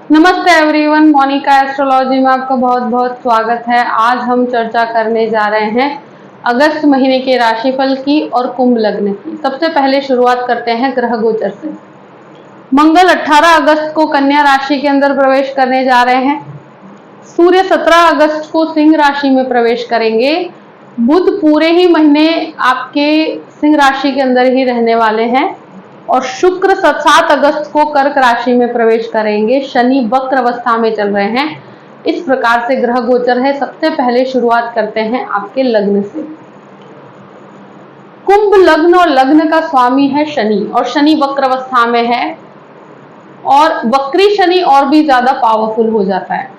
नमस्ते everyone, Monika astrology में आपका बहुत बहुत स्वागत है। आज हम चर्चा करने जा रहे हैं अगस्त महीने के राशिफल की और कुंभ लग्न की। सबसे पहले शुरुआत करते हैं ग्रह गोचर से। मंगल 18 अगस्त को कन्या राशि के अंदर प्रवेश करने जा रहे हैं। सूर्य 17 अगस्त को सिंह राशि में प्रवेश करेंगे। बुध पूरे ही महीने आपके सिंह राशि के अंदर ही रहने वाले हैं और शुक्र 7 अगस्त को कर्क राशि में प्रवेश करेंगे। शनि वक्र अवस्था में चल रहे हैं। इस प्रकार से ग्रह गोचर है। सबसे पहले शुरुआत करते हैं आपके लग्न से। कुंभ लग्न और लग्न का स्वामी है शनि और शनि वक्र अवस्था में है और वक्री शनि और भी ज्यादा पावरफुल हो जाता है।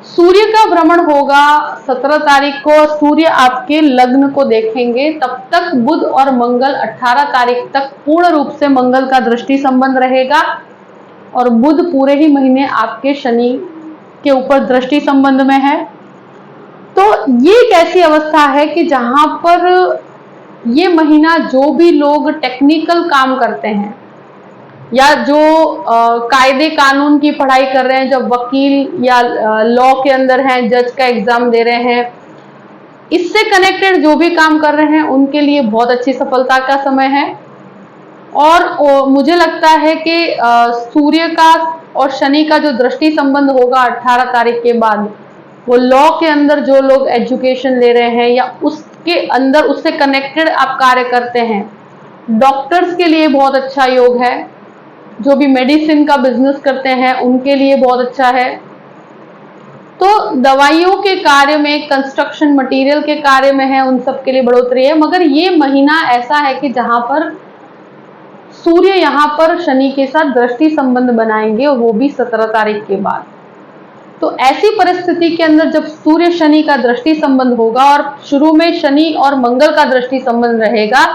सूर्य का भ्रमण होगा 17 तारीख को। सूर्य आपके लग्न को देखेंगे। तब तक बुध और मंगल 18 तारीख तक पूर्ण रूप से मंगल का दृष्टि संबंध रहेगा और बुध पूरे ही महीने आपके शनि के ऊपर दृष्टि संबंध में है। तो ये एक ऐसी अवस्था है कि जहां पर ये महीना जो भी लोग टेक्निकल काम करते हैं या जो कायदे कानून की पढ़ाई कर रहे हैं, जब वकील या लॉ के अंदर हैं, जज का एग्जाम दे रहे हैं, इससे कनेक्टेड जो भी काम कर रहे हैं उनके लिए बहुत अच्छी सफलता का समय है। और मुझे लगता है कि सूर्य का और शनि का जो दृष्टि संबंध होगा 18 तारीख के बाद, वो लॉ के अंदर जो लोग एजुकेशन ले रहे हैं या उसके अंदर उससे कनेक्टेड आप कार्य करते हैं, डॉक्टर्स के लिए बहुत अच्छा योग है। जो भी मेडिसिन का बिजनेस करते हैं उनके लिए बहुत अच्छा है। तो दवाइयों के कार्य में, कंस्ट्रक्शन मटेरियल के कार्य में है, उन सब के लिए बढ़ोतरी है। मगर ये महीना ऐसा है कि जहां पर सूर्य यहां पर शनि के साथ दृष्टि संबंध बनाएंगे और वो भी 17 तारीख के बाद। तो ऐसी परिस्थिति के अंदर जब सूर्य शनि का दृष्टि संबंध होगा और शुरू में शनि और मंगल का दृष्टि संबंध रहेगा,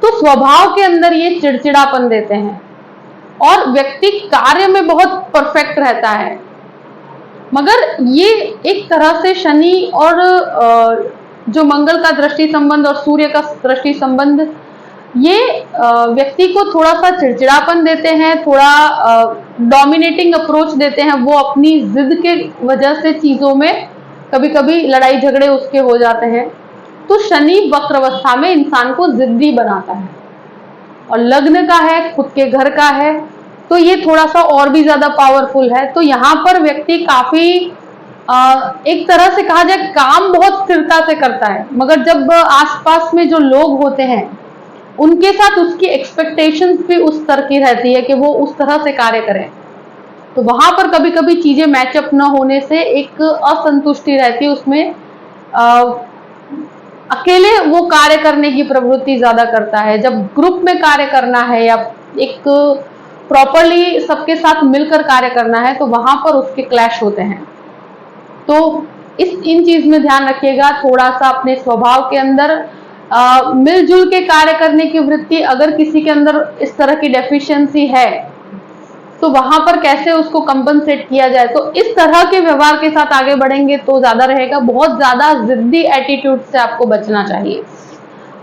तो स्वभाव के अंदर ये चिड़चिड़ापन देते हैं और व्यक्ति कार्य में बहुत परफेक्ट रहता है। मगर ये एक तरह से शनि और जो मंगल का दृष्टि संबंध और सूर्य का दृष्टि संबंध, ये व्यक्ति को थोड़ा सा चिड़चिड़ापन देते हैं, थोड़ा डोमिनेटिंग अप्रोच देते हैं। वो अपनी जिद के वजह से चीजों में कभी कभी लड़ाई झगड़े उसके हो जाते हैं। तो शनि वक्र अवस्था में इंसान को जिद्दी बनाता है और लग्न का है, खुद के घर का है, तो ये थोड़ा सा और भी ज्यादा पावरफुल है। तो यहाँ पर व्यक्ति काफी एक तरह से कहा जाए काम बहुत स्थिरता से करता है, मगर जब आसपास में जो लोग होते हैं उनके साथ उसकी एक्सपेक्टेशंस भी उस स्तर की रहती है कि वो उस तरह से कार्य करें। तो वहां पर कभी कभी चीजें मैचअप न होने से एक असंतुष्टि रहती है उसमें। अकेले वो कार्य करने की प्रवृत्ति ज्यादा करता है। जब ग्रुप में कार्य करना है या एक प्रॉपरली सबके साथ मिलकर कार्य करना है तो वहां पर उसके क्लैश होते हैं। तो इन चीज में ध्यान रखिएगा। थोड़ा सा अपने स्वभाव के अंदर मिलजुल के कार्य करने की वृत्ति, अगर किसी के अंदर इस तरह की डेफिशिएंसी है तो वहां पर कैसे उसको कंपनसेट किया जाए, तो इस तरह के व्यवहार के साथ आगे बढ़ेंगे तो ज्यादा रहेगा। बहुत ज्यादा जिद्दी एटीट्यूड से आपको बचना चाहिए।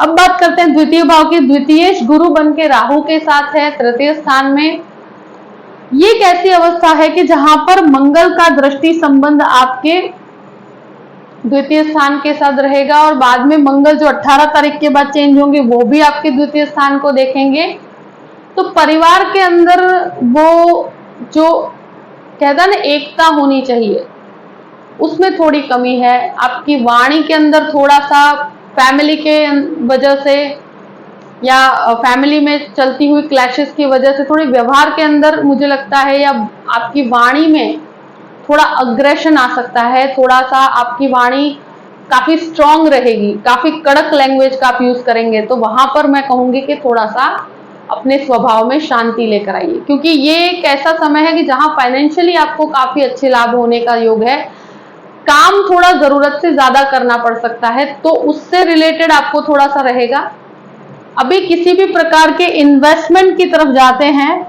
अब बात करते हैं द्वितीय भाव की। द्वितीय गुरु बन के राहु के साथ है तृतीय स्थान में। ये एक ऐसी अवस्था है कि जहां पर मंगल का दृष्टि संबंध आपके द्वितीय स्थान के साथ रहेगा और बाद में मंगल जो 18 तारीख के बाद चेंज होंगे वो भी आपके द्वितीय स्थान को देखेंगे। तो परिवार के अंदर वो जो कहता है ना एकता होनी चाहिए, उसमें थोड़ी कमी है। आपकी वाणी के अंदर थोड़ा सा फैमिली के वजह से या फैमिली में चलती हुई क्लैशेस की वजह से थोड़ी व्यवहार के अंदर मुझे लगता है, या आपकी वाणी में थोड़ा अग्रेशन आ सकता है। थोड़ा सा आपकी वाणी काफी स्ट्रांग रहेगी, काफी कड़क लैंग्वेज का आप यूज करेंगे। तो वहां पर मैं कहूंगी कि थोड़ा सा अपने स्वभाव में शांति लेकर आइए, क्योंकि ये एक ऐसा समय है कि जहां फाइनेंशियली आपको काफी अच्छे लाभ होने का योग है। काम थोड़ा जरूरत से ज्यादा करना पड़ सकता है, तो उससे रिलेटेड आपको थोड़ा सा रहेगा। अभी किसी भी प्रकार के इन्वेस्टमेंट की तरफ जाते हैं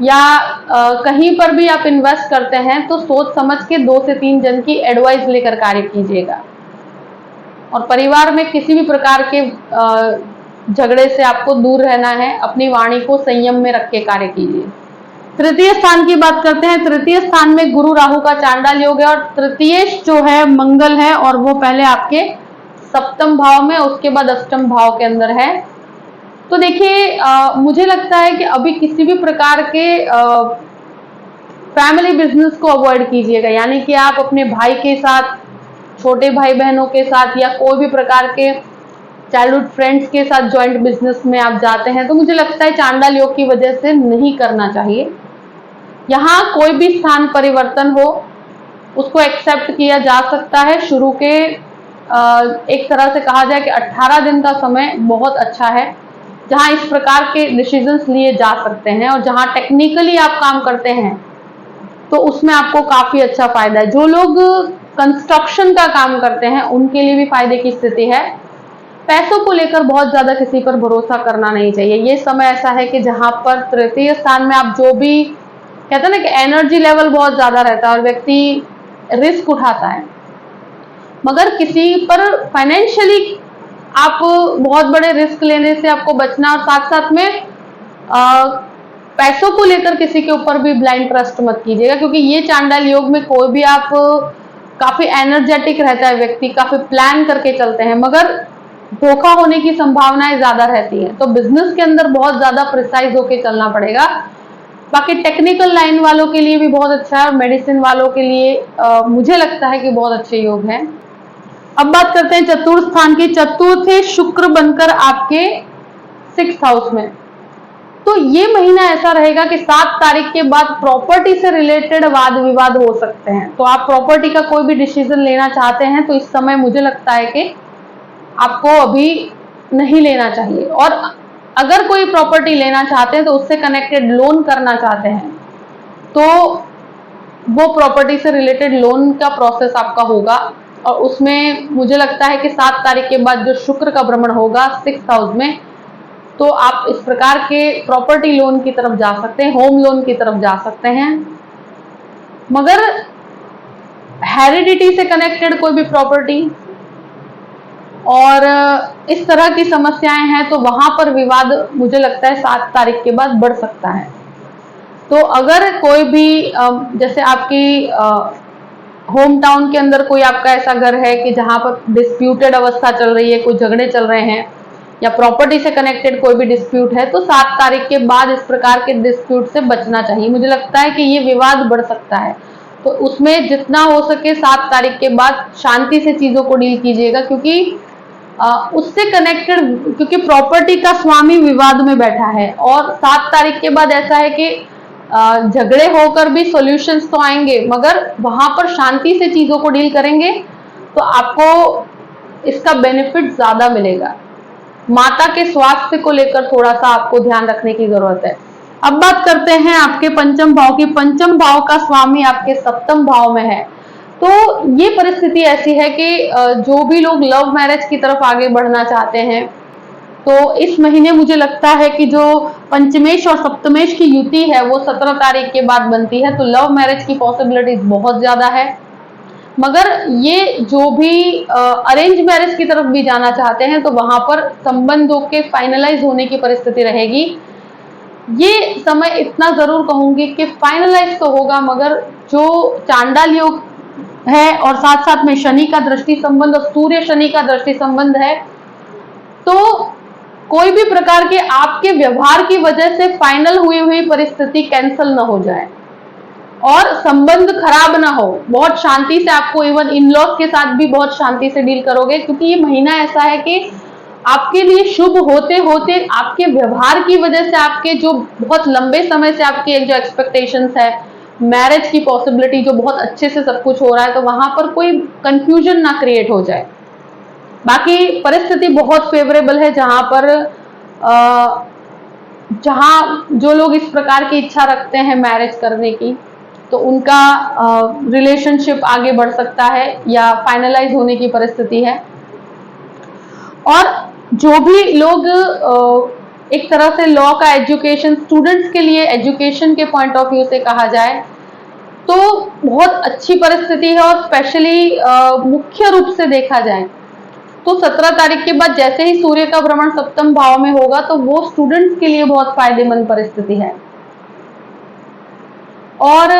या कहीं पर भी आप इन्वेस्ट करते हैं तो सोच समझ के 2 से 3 जन की एडवाइस लेकर कार्य कीजिएगा। और परिवार में किसी भी प्रकार के झगड़े से आपको दूर रहना है। अपनी वाणी को संयम में रख के कार्य कीजिए। तृतीय स्थान की बात करते हैं। तृतीय स्थान में गुरु राहु का चांडाल योग है और तृतीयेश जो है मंगल है और वो पहले आपके सप्तम भाव में, उसके बाद अष्टम भाव के अंदर है। तो देखिए मुझे लगता है कि अभी किसी भी प्रकार के फैमिली बिजनेस को अवॉइड कीजिएगा, यानी कि आप अपने भाई के साथ, छोटे भाई बहनों के साथ या कोई भी प्रकार के चाइल्डहुड फ्रेंड्स के साथ ज्वाइंट बिजनेस में आप जाते हैं तो मुझे लगता है चांडाल योग की वजह से नहीं करना चाहिए। यहाँ कोई भी स्थान परिवर्तन हो उसको एक्सेप्ट किया जा सकता है। शुरू के एक तरह से कहा जाए कि 18 दिन का समय बहुत अच्छा है जहां इस प्रकार के डिसीजंस लिए जा सकते हैं और जहां टेक्निकली आप काम करते हैं तो उसमें आपको काफी अच्छा फायदा है। जो लोग कंस्ट्रक्शन का काम करते हैं उनके लिए भी फायदे की स्थिति है। पैसों को लेकर बहुत ज्यादा किसी पर भरोसा करना नहीं चाहिए। ये समय ऐसा है कि जहां पर तृतीय स्थान में आप जो भी कहते हैं ना कि एनर्जी लेवल बहुत ज्यादा रहता है और व्यक्ति रिस्क उठाता है, मगर किसी पर फाइनेंशियली आप बहुत बड़े रिस्क लेने से आपको बचना और साथ साथ में पैसों को लेकर किसी के ऊपर भी ब्लाइंड ट्रस्ट मत कीजिएगा, क्योंकि ये चांडाल योग में कोई भी आप काफी एनर्जेटिक रहता है व्यक्ति, काफी प्लान करके चलते हैं, मगर धोखा होने की संभावनाएं ज्यादा रहती है। तो बिजनेस के अंदर बहुत ज्यादा प्रिसाइज होके चलना पड़ेगा। बाकी टेक्निकल लाइन वालों के लिए भी बहुत अच्छा है और मेडिसिन वालों के लिए मुझे लगता है कि बहुत अच्छे योग हैं। अब बात करते हैं चतुर्थ स्थान की। चतुर्थ शुक्र बनकर आपके 6th हाउस में। तो ये महीना ऐसा रहेगा कि 7 तारीख के बाद प्रॉपर्टी से रिलेटेड वाद विवाद हो सकते हैं। तो आप प्रॉपर्टी का कोई भी डिसीजन लेना चाहते हैं तो इस समय मुझे लगता है कि आपको अभी नहीं लेना चाहिए, और अगर कोई प्रॉपर्टी लेना चाहते हैं तो उससे कनेक्टेड लोन करना चाहते हैं तो वो प्रॉपर्टी से रिलेटेड लोन का प्रोसेस आपका होगा और उसमें मुझे लगता है कि 7 तारीख के बाद जो शुक्र का भ्रमण होगा 6th हाउस में, तो आप इस प्रकार के प्रॉपर्टी लोन की तरफ जा सकते हैं, होम लोन की तरफ जा सकते हैं। मगर हेरिडिटी से कनेक्टेड कोई भी प्रॉपर्टी और इस तरह की समस्याएं हैं तो वहां पर विवाद मुझे लगता है 7 तारीख के बाद बढ़ सकता है। तो अगर कोई भी जैसे आपकी होम टाउन के अंदर कोई आपका ऐसा घर है कि जहां पर डिस्प्यूटेड अवस्था चल रही है, कोई झगड़े चल रहे हैं या प्रॉपर्टी से कनेक्टेड कोई भी डिस्प्यूट है, तो 7 तारीख के बाद इस प्रकार के डिस्प्यूट से बचना चाहिए। मुझे लगता है कि ये विवाद बढ़ सकता है, तो उसमें जितना हो सके 7 तारीख के बाद शांति से चीजों को डील कीजिएगा, क्योंकि उससे कनेक्टेड, क्योंकि प्रॉपर्टी का स्वामी विवाद में बैठा है और 7 तारीख के बाद ऐसा है कि झगड़े होकर भी सॉल्यूशंस तो आएंगे, मगर वहां पर शांति से चीजों को डील करेंगे तो आपको इसका बेनिफिट ज्यादा मिलेगा। माता के स्वास्थ्य को लेकर थोड़ा सा आपको ध्यान रखने की जरूरत है। अब बात करते हैं आपके पंचम भाव की। पंचम भाव का स्वामी आपके सप्तम भाव में है। तो ये परिस्थिति ऐसी है कि जो भी लोग लव मैरिज की तरफ आगे बढ़ना चाहते हैं तो इस महीने मुझे लगता है कि जो पंचमेश और सप्तमेश की युति है वो 17 तारीख के बाद बनती है, तो लव मैरिज की पॉसिबिलिटीज बहुत ज्यादा है। मगर ये जो भी अरेंज मैरिज की तरफ भी जाना चाहते हैं तो वहां पर संबंधों के फाइनलाइज होने की परिस्थिति रहेगी। ये समय इतना जरूर कहूंगी कि फाइनलाइज तो होगा, मगर जो चांडाल योग है और साथ साथ में शनि का दृष्टि संबंध और सूर्य शनि का दृष्टि संबंध है, तो कोई भी प्रकार के आपके व्यवहार की वजह से फाइनल हुई परिस्थिति कैंसिल ना हो जाए और संबंध खराब ना हो। बहुत शांति से आपको, इवन इन लॉज के साथ भी बहुत शांति से डील करोगे, क्योंकि ये महीना ऐसा है कि आपके लिए शुभ होते होते आपके व्यवहार की वजह से, आपके जो बहुत लंबे समय से आपके जो एक्सपेक्टेशंस है, मैरिज की पॉसिबिलिटी जो बहुत अच्छे से सब कुछ हो रहा है, तो वहां पर कोई कंफ्यूजन ना क्रिएट हो जाए। बाकी परिस्थिति बहुत फेवरेबल है जहां जो लोग इस प्रकार की इच्छा रखते हैं मैरिज करने की, तो उनका रिलेशनशिप आगे बढ़ सकता है या फाइनलाइज होने की परिस्थिति है। और जो भी लोग एक तरह से लॉ का एजुकेशन, स्टूडेंट्स के लिए एजुकेशन के पॉइंट ऑफ व्यू से कहा जाए तो बहुत अच्छी परिस्थिति है, और स्पेशली मुख्य रूप से देखा जाए तो 17 तारीख के बाद जैसे ही सूर्य का भ्रमण सप्तम भाव में होगा तो वो स्टूडेंट्स के लिए बहुत फायदेमंद परिस्थिति है। और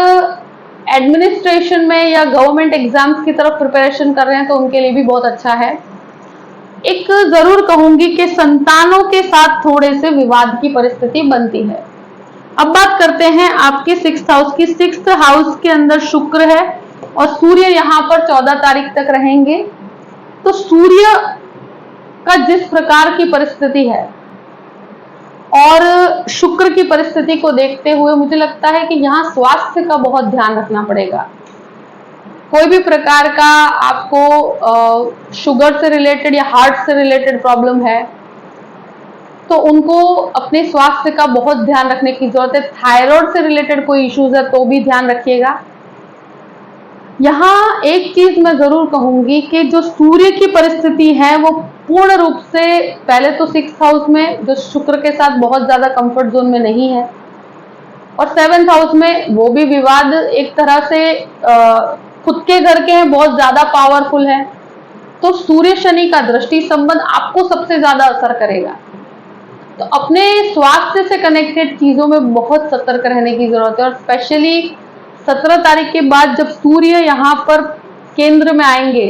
एडमिनिस्ट्रेशन में या गवर्नमेंट एग्जाम्स की तरफ प्रिपरेशन कर रहे हैं तो उनके लिए भी बहुत अच्छा है। एक जरूर कहूंगी कि संतानों के साथ थोड़े से विवाद की परिस्थिति बनती है। अब बात करते हैं आपके 6th हाउस की। 6th हाउस के अंदर शुक्र है और सूर्य यहां पर 14 तारीख तक रहेंगे। तो सूर्य का जिस प्रकार की परिस्थिति है और शुक्र की परिस्थिति को देखते हुए मुझे लगता है कि यहाँ स्वास्थ्य का बहुत ध्यान रखना पड़ेगा। कोई भी प्रकार का आपको शुगर से रिलेटेड या हार्ट से रिलेटेड प्रॉब्लम है तो उनको अपने स्वास्थ्य का बहुत ध्यान रखने की जरूरत है। थायराइड से रिलेटेड कोई इश्यूज है तो भी ध्यान रखिएगा। यहाँ एक चीज मैं जरूर कहूंगी कि जो सूर्य की परिस्थिति है वो पूर्ण रूप से पहले तो 6th हाउस में जो शुक्र के साथ बहुत ज्यादा कंफर्ट जोन में नहीं है और 7th हाउस में वो भी विवाद एक तरह से खुद के घर के हैं, बहुत ज्यादा पावरफुल है। तो सूर्य शनि का दृष्टि संबंध आपको सबसे ज्यादा असर करेगा। तो अपने स्वास्थ्य से कनेक्टेड चीजों में बहुत सतर्क रहने की जरूरत है और स्पेशली 17 तारीख के बाद जब सूर्य यहाँ पर केंद्र में आएंगे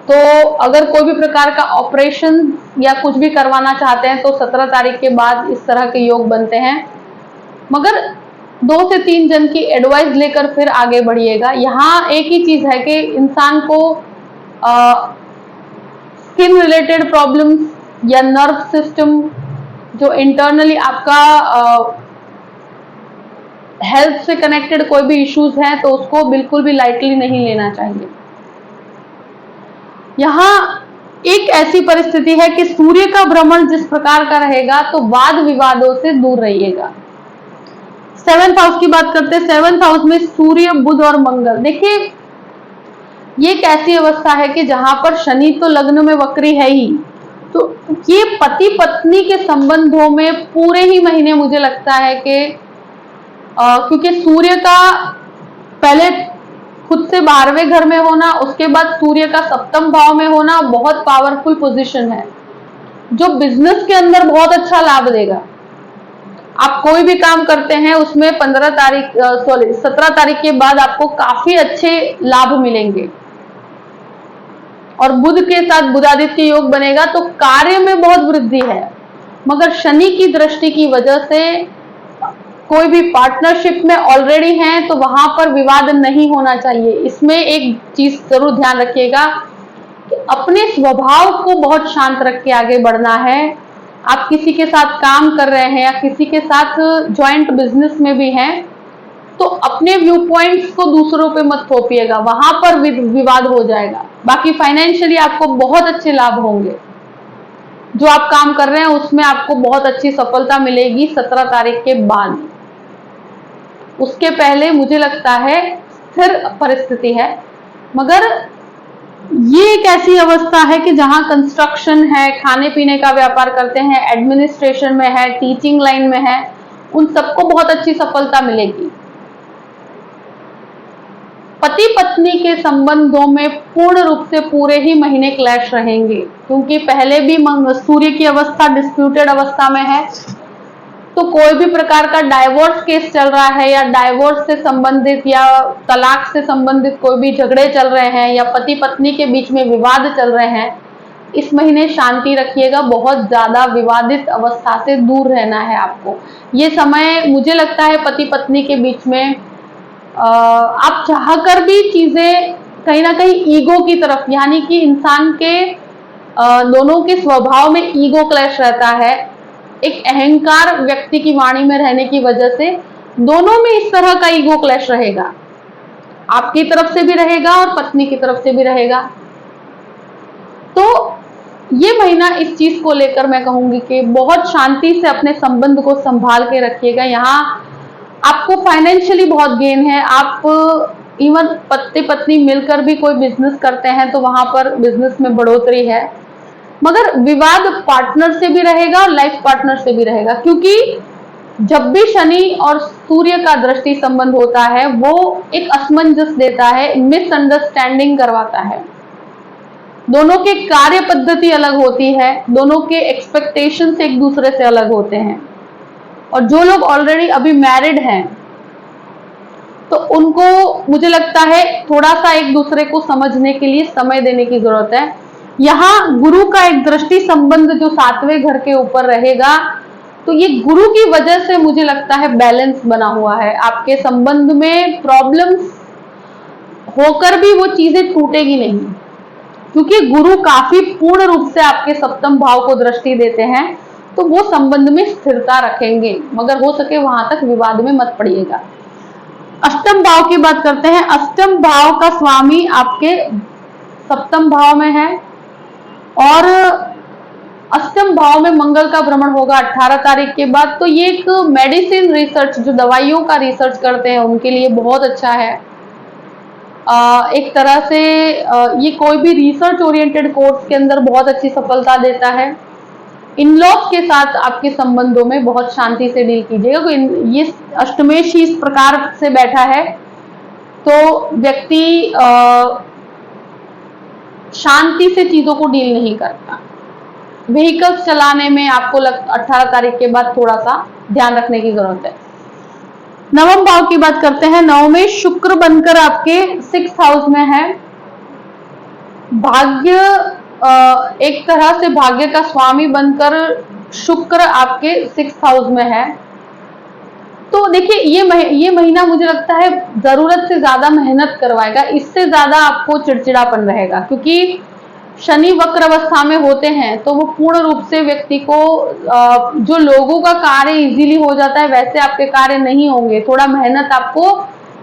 तो अगर कोई भी प्रकार का ऑपरेशन या कुछ भी करवाना चाहते हैं तो 17 तारीख के बाद इस तरह के योग बनते हैं। मगर 2 से 3 जन की एडवाइस लेकर फिर आगे बढ़िएगा। यहाँ एक ही चीज है कि इंसान को स्किन रिलेटेड प्रॉब्लम्स या नर्व सिस्टम जो इंटरनली आपका हेल्थ से कनेक्टेड कोई भी इश्यूज हैं तो उसको बिल्कुल भी लाइटली नहीं लेना चाहिए। यहाँ एक ऐसी परिस्थिति है कि सूर्य का भ्रमण जिस प्रकार का रहेगा तो वाद विवादों से दूर रहिएगा। 7th हाउस की बात करते हैं। 7th हाउस में सूर्य, बुध और मंगल। देखिए ये एक ऐसी अवस्था है कि जहां पर शनि तो लग्न में वक्री है ही, तो ये पति पत्नी के संबंधों में पूरे ही महीने मुझे लगता है कि क्योंकि सूर्य का पहले खुद से 12वें घर में होना, उसके बाद सूर्य का 7th भाव में होना बहुत पावरफुल पोजीशन है जो बिजनेस के अंदर बहुत अच्छा लाभ देगा। आप कोई भी काम करते हैं उसमें 17 तारीख के बाद आपको काफी अच्छे लाभ मिलेंगे और बुध के साथ बुधादित्य योग बनेगा तो कार्य में बहुत वृद्धि है। मगर शनि की दृष्टि की वजह से कोई भी पार्टनरशिप में ऑलरेडी हैं तो वहां पर विवाद नहीं होना चाहिए। इसमें एक चीज जरूर ध्यान रखिएगा कि अपने स्वभाव को बहुत शांत रख के आगे बढ़ना है। आप किसी के साथ काम कर रहे हैं या किसी के साथ जॉइंट बिजनेस में भी हैं तो अपने व्यू पॉइंट्स को दूसरों पे मत थोपिएगा, वहां पर विवाद हो जाएगा। बाकी फाइनेंशियली आपको बहुत अच्छे लाभ होंगे। जो आप काम कर रहे हैं उसमें आपको बहुत अच्छी सफलता मिलेगी 17 तारीख के बाद। उसके पहले मुझे लगता है स्थिर परिस्थिति है। मगर ये एक ऐसी अवस्था है कि जहां कंस्ट्रक्शन है, खाने पीने का व्यापार करते हैं, एडमिनिस्ट्रेशन में है, टीचिंग लाइन में है, उन सबको बहुत अच्छी सफलता मिलेगी। पति पत्नी के संबंधों में पूर्ण रूप से पूरे ही महीने क्लैश रहेंगे क्योंकि पहले भी सूर्य की अवस्था डिस्प्यूटेड अवस्था में है। तो कोई भी प्रकार का डाइवोर्स केस चल रहा है या डाइवोर्स से संबंधित या तलाक से संबंधित कोई भी झगड़े चल रहे हैं या पति पत्नी के बीच में विवाद चल रहे हैं, इस महीने शांति रखिएगा। बहुत ज्यादा विवादित अवस्था से दूर रहना है आपको। ये समय मुझे लगता है पति पत्नी के बीच में आप चाहकर भी चीजें कहीं ना कहीं ईगो की तरफ, यानी कि इंसान के दोनों के स्वभाव में ईगो क्लैश रहता है। एक अहंकार व्यक्ति की वाणी में रहने की वजह से दोनों में इस तरह का ईगो क्लैश रहेगा। आपकी तरफ से भी रहेगा और पत्नी की तरफ से भी रहेगा। तो ये महीना इस चीज को लेकर मैं कहूंगी कि बहुत शांति से अपने संबंध को संभाल के रखिएगा। यहाँ आपको फाइनेंशियली बहुत गेन है। आप इवन पति पत्नी मिलकर भी कोई बिजनेस करते हैं तो वहां पर बिजनेस में बढ़ोतरी है। मगर विवाद पार्टनर से भी रहेगा और लाइफ पार्टनर से भी रहेगा क्योंकि जब भी शनि और सूर्य का दृष्टि संबंध होता है वो एक असमंजस देता है, मिसअंडरस्टैंडिंग करवाता है। दोनों के कार्य पद्धति अलग होती है, दोनों के एक्सपेक्टेशंस एक दूसरे से अलग होते हैं। और जो लोग ऑलरेडी अभी मैरिड हैं उनको मुझे लगता है थोड़ा सा एक दूसरे को समझने के लिए समय देने की जरूरत है। यहाँ गुरु का एक दृष्टि संबंध जो 7वें घर के ऊपर रहेगा, तो ये गुरु की वजह से मुझे लगता है बैलेंस बना हुआ है। आपके संबंध में प्रॉब्लम्स होकर भी वो चीजें टूटेगी नहीं, क्योंकि गुरु काफी पूर्ण रूप से आपके सप्तम भाव को दृष्टि देते हैं, तो वो संबंध में स्थिरता रखेंगे, मगर हो सके वहां तक विवाद में मत पड़िएगा। अष्टम भाव की बात करते हैं। अष्टम भाव का स्वामी आपके सप्तम भाव में है और अष्टम भाव में मंगल का भ्रमण होगा 18 तारीख के बाद। तो ये एक मेडिसिन रिसर्च, जो दवाइयों का रिसर्च करते हैं उनके लिए बहुत अच्छा है। एक तरह से ये कोई भी रिसर्च ओरिएंटेड कोर्स के अंदर बहुत अच्छी सफलता देता है। इन-लॉज के साथ आपके संबंधों में बहुत शांति से डील कीजिएगा। ये अष्टमेश ही इस प्रकार से बैठा है, तो व्यक्ति शांति से चीजों को डील नहीं करता। व्हीकल्स चलाने में आपको 18 तारीख के बाद थोड़ा सा ध्यान रखने की जरूरत है। नवम भाव की बात करते हैं। नवम में शुक्र बनकर आपके 6th हाउस में है। भाग्य, एक तरह से भाग्य का स्वामी बनकर शुक्र आपके 6th हाउस में है। तो देखिए ये महीना मुझे लगता है जरूरत से ज्यादा मेहनत करवाएगा, इससे ज्यादा आपको चिड़चिड़ापन रहेगा, क्योंकि शनि वक्र अवस्था में होते हैं तो वो पूर्ण रूप से व्यक्ति को जो लोगों का कार्य इजीली हो जाता है वैसे आपके कार्य नहीं होंगे। थोड़ा मेहनत आपको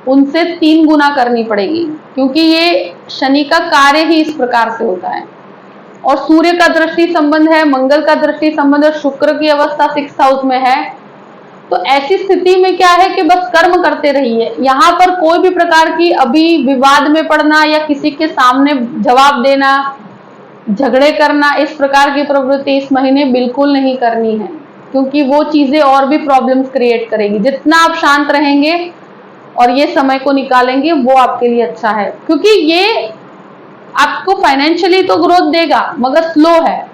उनसे 3 गुना करनी पड़ेगी, क्योंकि ये शनि का कार्य ही इस प्रकार से होता है। और सूर्य का दृष्टि संबंध है, मंगल का दृष्टि संबंध है, शुक्र की अवस्था 6th हाउस में है। तो ऐसी स्थिति में क्या है कि बस कर्म करते रहिए। यहाँ पर कोई भी प्रकार की अभी विवाद में पड़ना या किसी के सामने जवाब देना, झगड़े करना, इस प्रकार की प्रवृत्ति इस महीने बिल्कुल नहीं करनी है, क्योंकि वो चीजें और भी प्रॉब्लम्स क्रिएट करेगी। जितना आप शांत रहेंगे और ये समय को निकालेंगे वो आपके लिए अच्छा है, क्योंकि ये आपको फाइनेंशियली तो ग्रोथ देगा मगर स्लो है,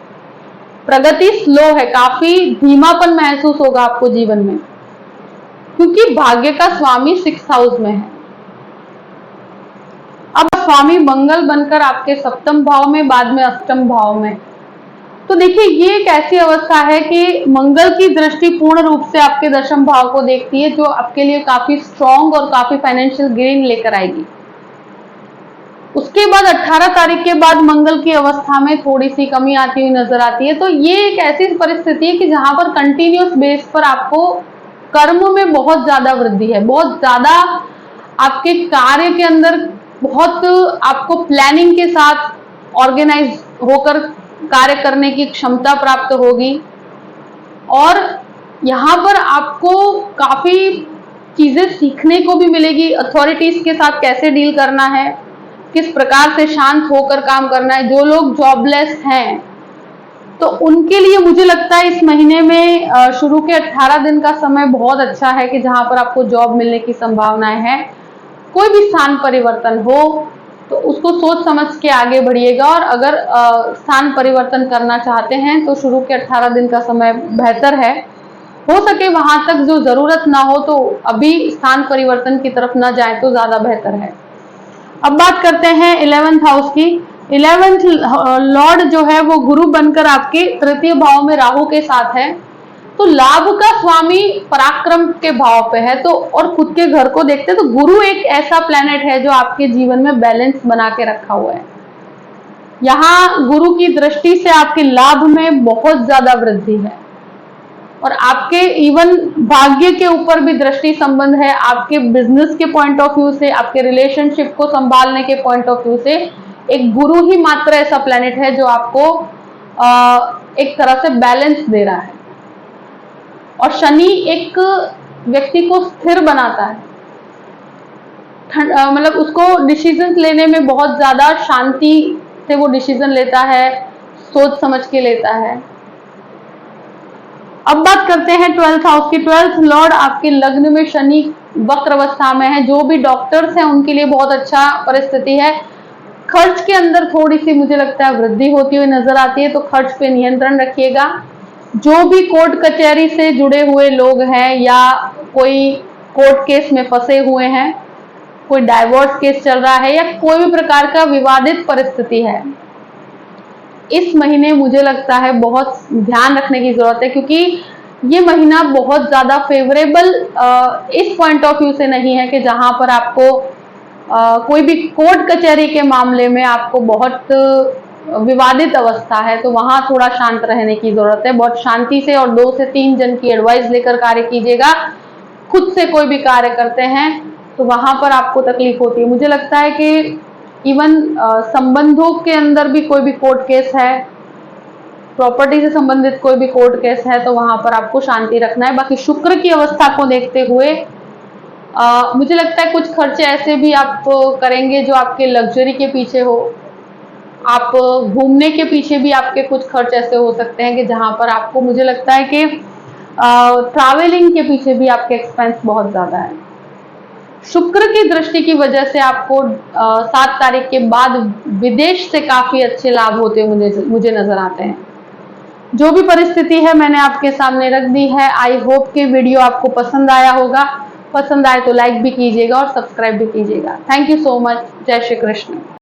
प्रगति स्लो है, काफी धीमापन महसूस होगा आपको जीवन में, क्योंकि भाग्य का स्वामी 6th हाउस में है। अब स्वामी मंगल बनकर आपके 7th भाव में, बाद में 8th भाव में। तो देखिए ये एक ऐसी अवस्था है कि मंगल की दृष्टि पूर्ण रूप से आपके 10th भाव को देखती है, जो आपके लिए काफी स्ट्रॉन्ग और काफी फाइनेंशियल गेन लेकर आएगी। उसके बाद 18 तारीख के बाद मंगल की अवस्था में थोड़ी सी कमी आती हुई नजर आती है। तो ये एक ऐसी परिस्थिति है कि जहां पर कंटिन्यूअस बेस पर आपको कर्म में बहुत ज्यादा वृद्धि है, बहुत ज्यादा आपके कार्य के अंदर बहुत आपको प्लानिंग के साथ ऑर्गेनाइज होकर कार्य करने की क्षमता प्राप्त होगी। और यहाँ पर आपको काफी चीजें सीखने को भी मिलेगी। अथॉरिटीज के साथ कैसे डील करना है, किस प्रकार से शांत होकर काम करना है। जो लोग जॉबलेस हैं तो उनके लिए मुझे लगता है इस महीने में शुरू के 18 दिन का समय बहुत अच्छा है, कि जहां पर आपको जॉब मिलने की संभावनाएं हैं। कोई भी स्थान परिवर्तन हो तो उसको सोच समझ के आगे बढ़िएगा, और अगर स्थान परिवर्तन करना चाहते हैं तो शुरू के 18 दिन का समय बेहतर है। हो सके वहां तक जो जरूरत ना हो तो अभी स्थान परिवर्तन की तरफ ना जाए तो ज्यादा बेहतर है। अब बात करते हैं 11th हाउस की। 11th लॉर्ड जो है वो गुरु बनकर आपके 3य भाव में राहु के साथ है। तो लाभ का स्वामी पराक्रम के भाव पे है, तो और खुद के घर को देखते हैं, तो गुरु एक ऐसा प्लेनेट है जो आपके जीवन में बैलेंस बना के रखा हुआ है। यहाँ गुरु की दृष्टि से आपके लाभ में बहुत ज्यादा वृद्धि है, और आपके इवन भाग्य के ऊपर भी दृष्टि संबंध है। आपके बिजनेस के पॉइंट ऑफ व्यू से, आपके रिलेशनशिप को संभालने के पॉइंट ऑफ व्यू से एक गुरु ही मात्र ऐसा प्लेनेट है जो आपको एक तरह से बैलेंस दे रहा है। और शनि एक व्यक्ति को स्थिर बनाता है, मतलब उसको डिसीजन लेने में बहुत ज्यादा शांति से वो डिसीजन लेता है, सोच समझ के लेता है। अब बात करते हैं 12th हाउस की। 12th लॉर्ड आपके लग्न में शनि वक्र अवस्था में है। जो भी डॉक्टर्स हैं उनके लिए बहुत अच्छा परिस्थिति है। खर्च के अंदर थोड़ी सी मुझे लगता है वृद्धि होती हुई नजर आती है, तो खर्च पे नियंत्रण रखिएगा। जो भी कोर्ट कचहरी से जुड़े हुए लोग हैं या कोई कोर्ट केस में फंसे हुए हैं कोई डाइवोर्स केस चल रहा है या कोई भी प्रकार का विवादित परिस्थिति है, इस महीने मुझे लगता है बहुत ध्यान रखने की जरूरत है, क्योंकि ये महीना बहुत ज्यादा फेवरेबल इस पॉइंट ऑफ व्यू से नहीं है कि जहां पर आपको कोई भी कोर्ट कचहरी के मामले में आपको बहुत विवादित अवस्था है, तो वहां थोड़ा शांत रहने की जरूरत है। बहुत शांति से और 2 से 3 जन की एडवाइस लेकर कार्य कीजिएगा। खुद से कोई भी कार्य करते हैं तो वहां पर आपको तकलीफ होती है। मुझे लगता है कि इवन संबंधों के अंदर भी कोई भी कोर्ट केस है, प्रॉपर्टी से संबंधित कोई भी कोर्ट केस है, तो वहां पर आपको शांति रखना है। बाकी शुक्र की अवस्था को देखते हुए मुझे लगता है कुछ खर्चे ऐसे भी आप करेंगे जो आपके लग्जरी के पीछे हो। आप घूमने के पीछे भी आपके कुछ खर्च ऐसे हो सकते हैं कि जहां पर आपको, मुझे लगता है कि ट्रैवलिंग के पीछे भी आपके एक्सपेंस बहुत ज्यादा है। शुक्र की दृष्टि की वजह से आपको 7 तारीख के बाद विदेश से काफी अच्छे लाभ होते हुए मुझे नजर आते हैं। जो भी परिस्थिति है मैंने आपके सामने रख दी है। आई होप कि वीडियो आपको पसंद आया होगा। पसंद आए तो लाइक भी कीजिएगा और सब्सक्राइब भी कीजिएगा। Thank you so much. जय श्री कृष्ण।